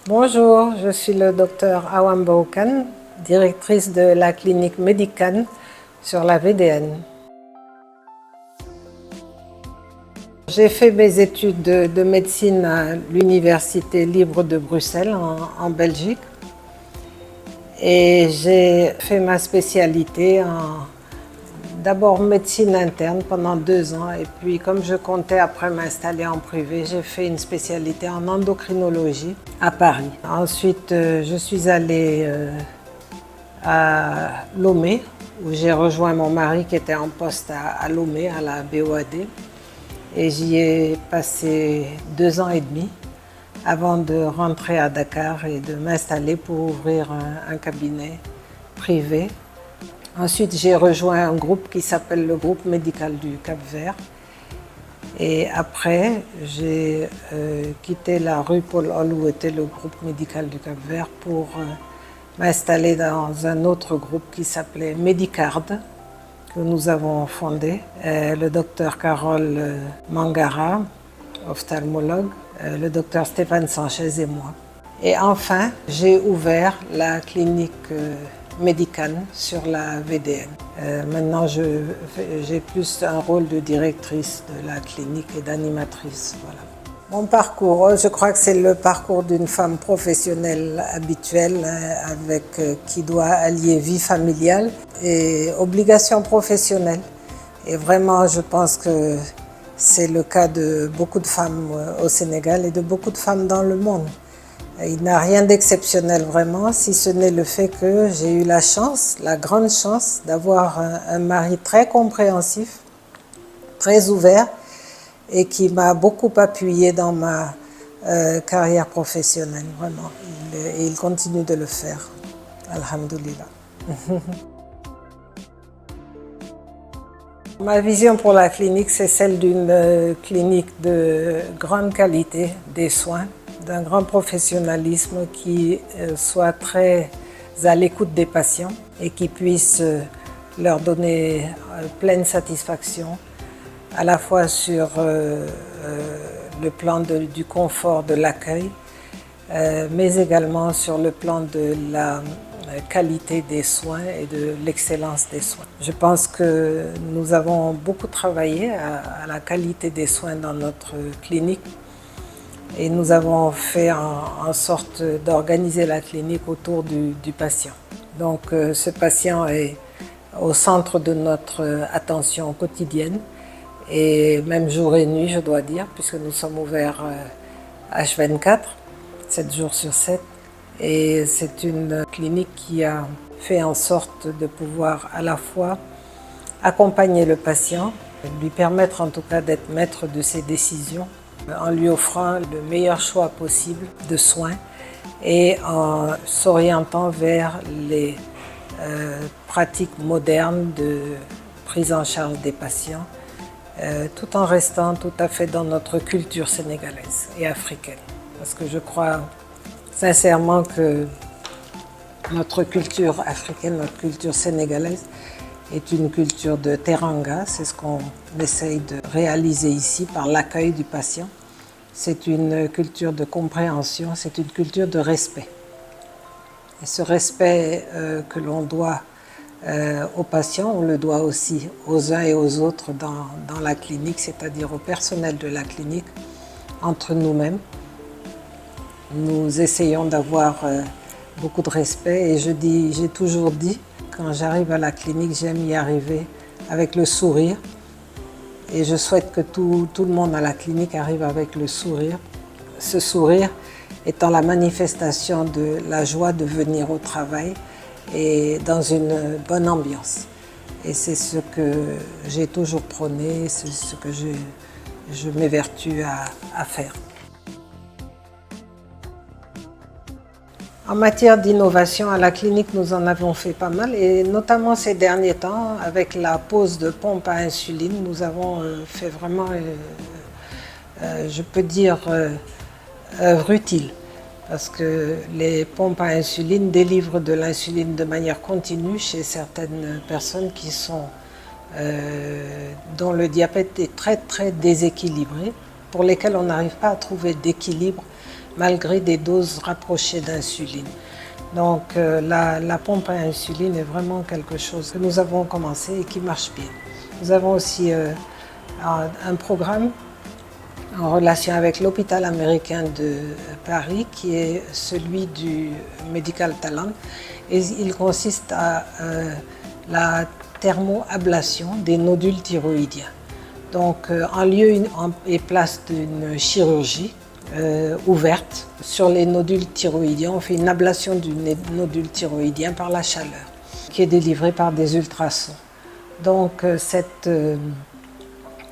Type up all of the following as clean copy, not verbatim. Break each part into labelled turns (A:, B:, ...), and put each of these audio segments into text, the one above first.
A: Bonjour, je suis le docteur Awam Boukan, directrice de la clinique Medican sur la VDN. J'ai fait mes études de médecine à l'Université libre de Bruxelles en Belgique et j'ai fait ma spécialité en d'abord médecine interne pendant 2 ans et puis comme je comptais après m'installer en privé, j'ai fait une spécialité en endocrinologie à Paris. Ensuite, je suis allée à Lomé où j'ai rejoint mon mari qui était en poste à Lomé, à la BOAD. Et j'y ai passé 2 ans et demi avant de rentrer à Dakar et de m'installer pour ouvrir un cabinet privé. Ensuite, j'ai rejoint un groupe qui s'appelle le groupe médical du Cap-Vert. Et après, j'ai quitté la rue Paul-Hall où était le groupe médical du Cap-Vert pour m'installer dans un autre groupe qui s'appelait Medicard, que nous avons fondé. Le docteur Carole Mangara, ophtalmologue, le docteur Stéphane Sanchez et moi. Et enfin, j'ai ouvert la clinique Medican sur la VDN. Maintenant, j'ai plus un rôle de directrice de la clinique et d'animatrice. Voilà. Mon parcours, je crois que c'est le parcours d'une femme professionnelle habituelle qui doit allier vie familiale et obligations professionnelles. Et vraiment, je pense que c'est le cas de beaucoup de femmes au Sénégal et de beaucoup de femmes dans le monde. Il n'y a rien d'exceptionnel vraiment, si ce n'est le fait que j'ai eu la chance, la grande chance d'avoir un mari très compréhensif, très ouvert et qui m'a beaucoup appuyée dans ma carrière professionnelle, vraiment. Et il continue de le faire, alhamdoulilah. Ma vision pour la clinique, c'est celle d'une clinique de grande qualité des soins, d'un grand professionnalisme qui soit très à l'écoute des patients et qui puisse leur donner pleine satisfaction, à la fois sur le plan du confort de l'accueil, mais également sur le plan de la qualité des soins et de l'excellence des soins. Je pense que nous avons beaucoup travaillé à la qualité des soins dans notre clinique et nous avons fait en sorte d'organiser la clinique autour du patient. Donc ce patient est au centre de notre attention quotidienne et même jour et nuit, je dois dire, puisque nous sommes ouverts H24, 7 jours sur 7. Et c'est une clinique qui a fait en sorte de pouvoir à la fois accompagner le patient, lui permettre en tout cas d'être maître de ses décisions, en lui offrant le meilleur choix possible de soins et en s'orientant vers les pratiques modernes de prise en charge des patients, tout en restant tout à fait dans notre culture sénégalaise et africaine. Parce que je crois sincèrement que notre culture africaine, notre culture sénégalaise est une culture de teranga, c'est ce qu'on essaye de réaliser ici par l'accueil du patient. C'est une culture de compréhension, c'est une culture de respect. Et ce respect que l'on doit aux patients, on le doit aussi aux uns et aux autres dans la clinique, c'est-à-dire au personnel de la clinique, entre nous-mêmes. Nous essayons d'avoir beaucoup de respect et j'ai toujours dit, quand j'arrive à la clinique, j'aime y arriver avec le sourire. Et je souhaite que tout le monde à la clinique arrive avec le sourire. Ce sourire étant la manifestation de la joie de venir au travail et dans une bonne ambiance. Et c'est ce que j'ai toujours prôné, c'est ce que je m'évertue à faire. En matière d'innovation, à la clinique, nous en avons fait pas mal et notamment ces derniers temps, avec la pose de pompes à insuline, nous avons fait vraiment, je peux dire, œuvre utile. Parce que les pompes à insuline délivrent de l'insuline de manière continue chez certaines personnes dont le diabète est très très déséquilibré, pour lesquelles on n'arrive pas à trouver d'équilibre malgré des doses rapprochées d'insuline. Donc la pompe à insuline est vraiment quelque chose que nous avons commencé et qui marche bien. Nous avons aussi un programme en relation avec l'hôpital américain de Paris qui est celui du Medical Talent et il consiste à la thermoablation des nodules thyroïdiens. Donc en lieu et place d'une chirurgie ouverte sur les nodules thyroïdiens, on fait une ablation du nodule thyroïdien par la chaleur qui est délivrée par des ultrasons. Donc cette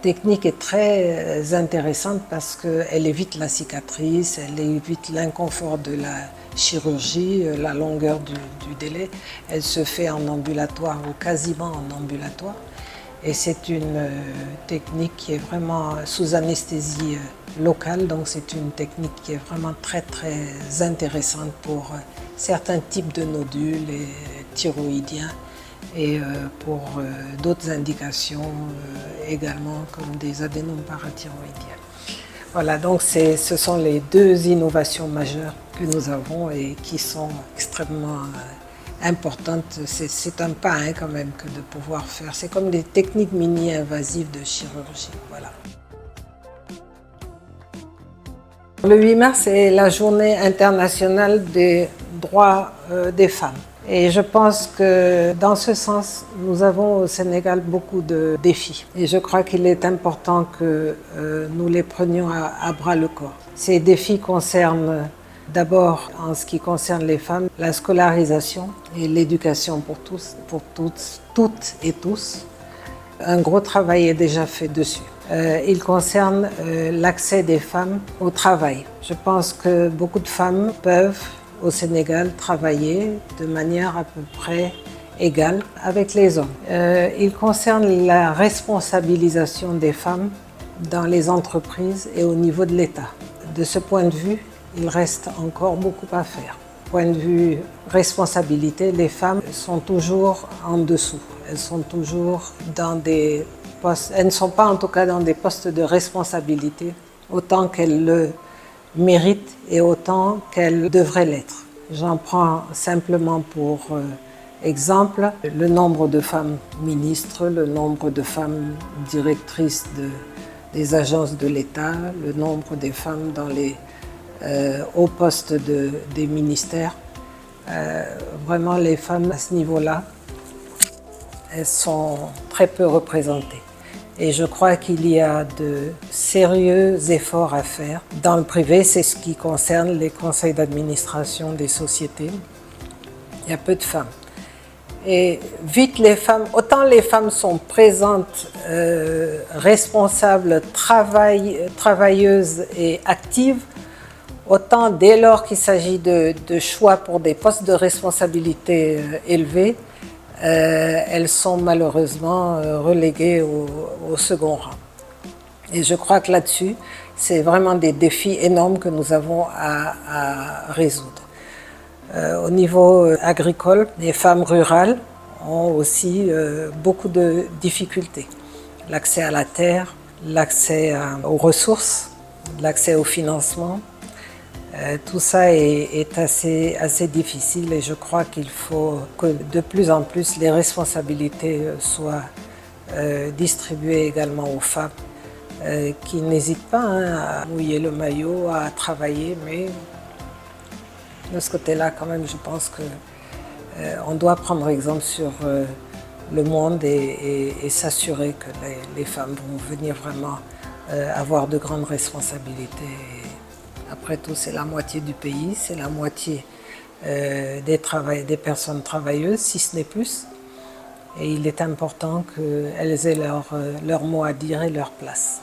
A: technique est très intéressante parce qu'elle évite la cicatrice, elle évite l'inconfort de la chirurgie, la longueur du délai. Elle se fait en ambulatoire ou quasiment en ambulatoire. Et c'est une technique qui est vraiment sous anesthésie locale, donc c'est une technique qui est vraiment très intéressante pour certains types de nodules et thyroïdiens et pour d'autres indications également comme des adénomes parathyroïdiens. Voilà, donc ce sont les deux innovations majeures que nous avons et qui sont extrêmement importante. C'est un pas quand même que de pouvoir faire. C'est comme des techniques mini-invasives de chirurgie. Voilà. Le 8 mars est la journée internationale des droits des femmes. Et je pense que dans ce sens, nous avons au Sénégal beaucoup de défis. Et je crois qu'il est important que nous les prenions à bras le corps. Ces défis concernent d'abord, en ce qui concerne les femmes, la scolarisation et l'éducation pour tous, pour toutes et tous. Un gros travail est déjà fait dessus. Il concerne l'accès des femmes au travail. Je pense que beaucoup de femmes peuvent, au Sénégal, travailler de manière à peu près égale avec les hommes. Il concerne la responsabilisation des femmes dans les entreprises et au niveau de l'État. De ce point de vue, il reste encore beaucoup à faire. Point de vue responsabilité, les femmes sont toujours en dessous. Elles sont toujours dans des postes, elles ne sont pas en tout cas dans des postes de responsabilité autant qu'elles le méritent et autant qu'elles devraient l'être. J'en prends simplement pour exemple le nombre de femmes ministres, le nombre de femmes directrices des agences de l'État, le nombre des femmes dans les au poste des ministères. Vraiment, les femmes à ce niveau-là, elles sont très peu représentées. Et je crois qu'il y a de sérieux efforts à faire. Dans le privé, c'est ce qui concerne les conseils d'administration des sociétés. Il y a peu de femmes. Et vite les femmes, autant les femmes sont présentes, responsables, travailleuses et actives, autant dès lors qu'il s'agit de choix pour des postes de responsabilité élevés, elles sont malheureusement reléguées au second rang. Et je crois que là-dessus, c'est vraiment des défis énormes que nous avons à résoudre. Au niveau agricole, les femmes rurales ont aussi beaucoup de difficultés. L'accès à la terre, l'accès aux ressources, l'accès au financement. Tout ça est assez difficile et je crois qu'il faut que de plus en plus les responsabilités soient distribuées également aux femmes qui n'hésitent pas à mouiller le maillot, à travailler, mais de ce côté-là quand même je pense qu'on doit prendre exemple sur le monde et s'assurer que les femmes vont venir vraiment avoir de grandes responsabilités. Après tout, c'est la moitié du pays, c'est la moitié des personnes travailleuses, si ce n'est plus. Et il est important qu'elles aient leur mot à dire et leur place.